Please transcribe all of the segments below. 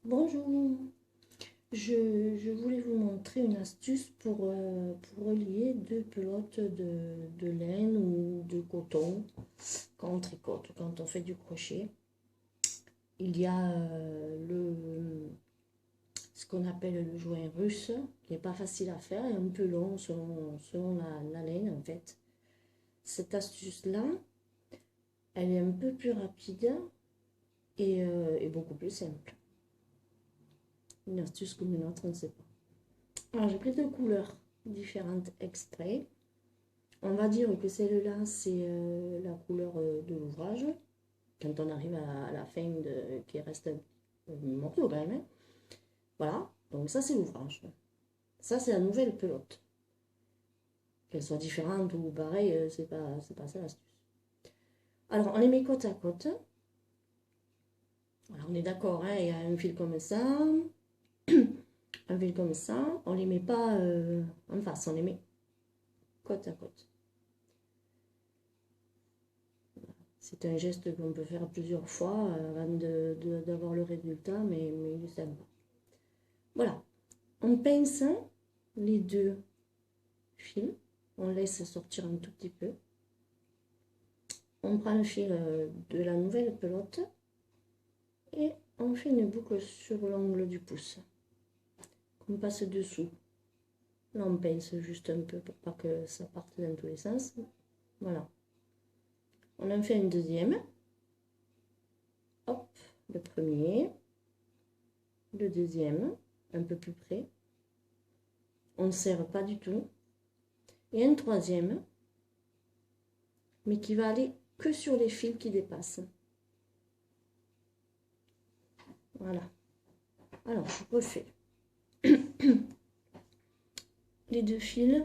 Bonjour, je voulais vous montrer une astuce pour relier deux pelotes de laine ou de coton quand on tricote ou quand on fait du crochet. Il y a ce qu'on appelle le joint russe, qui n'est pas facile à faire et un peu long selon la laine en fait. Cette astuce-là, elle est un peu plus rapide et beaucoup plus simple. Une astuce comme une autre, on ne sait pas. Alors j'ai pris deux couleurs différentes extraits. On va dire que celle-là, c'est la couleur de l'ouvrage. Quand on arrive à la fin, qui reste un morceau quand même. Hein. Voilà, donc ça c'est l'ouvrage. Ça c'est la nouvelle pelote. Qu'elle soit différente ou pareille, c'est pas ça l'astuce. Alors on les met côte à côte. Alors on est d'accord, hein, il y a un fil comme ça, un fil comme ça. On les met pas en face, on les met côte à côte. C'est un geste qu'on peut faire plusieurs fois avant d'avoir le résultat, mais il est sympa. Voilà, on pince les deux fils, on laisse sortir un tout petit peu. On prend le fil de la nouvelle pelote et on fait une boucle sur l'angle du pouce. On passe dessous. Là, on pince juste un peu pour pas que ça parte dans tous les sens. Voilà. On en fait une deuxième. Hop, le premier. Le deuxième, un peu plus près. On ne serre pas du tout. Et un troisième, mais qui va aller que sur les fils qui dépassent. Voilà. Alors, je refais les deux fils.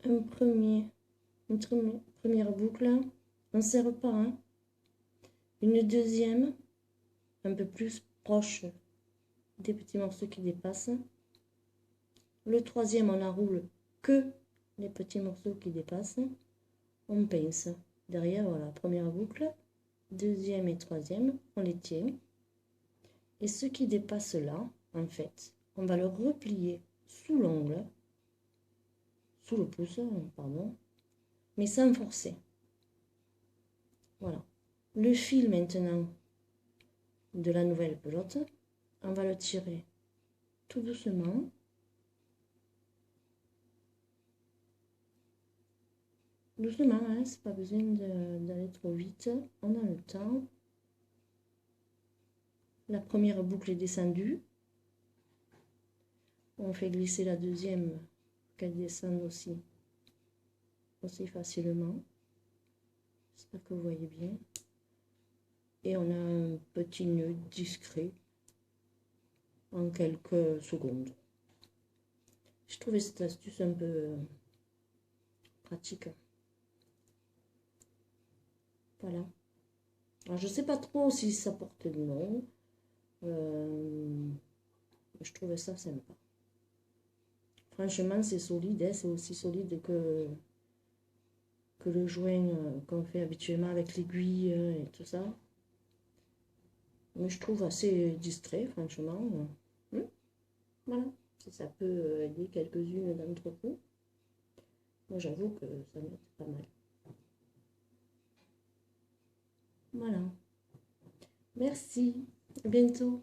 Une première boucle. On ne serre pas. Hein. Une deuxième, un peu plus proche des petits morceaux qui dépassent. Le troisième, on enroule que les petits morceaux qui dépassent. On pince. Derrière, voilà, première boucle. Deuxième et troisième, on les tient. Et ce qui dépasse là, en fait, on va le replier sous l'ongle, sous le pouce, pardon, mais sans forcer. Voilà. Le fil maintenant de la nouvelle pelote, on va le tirer tout doucement. Doucement, hein, c'est pas besoin d'aller trop vite. On a le temps. La première boucle est descendue. On fait glisser la deuxième, qu'elle descende aussi facilement. J'espère que vous voyez bien. Et on a un petit nœud discret en quelques secondes. Je trouvais cette astuce un peu pratique. Voilà. Alors, je sais pas trop si ça porte le nom. Je trouvais ça sympa. Franchement, c'est solide. Hein, c'est aussi solide que le joint qu'on fait habituellement avec l'aiguille et tout ça. Mais je trouve assez distrait, franchement. Voilà. Si ça peut aider quelques-unes d'entre vous. Moi, j'avoue que ça m'aide pas mal. Voilà. Merci. À bientôt.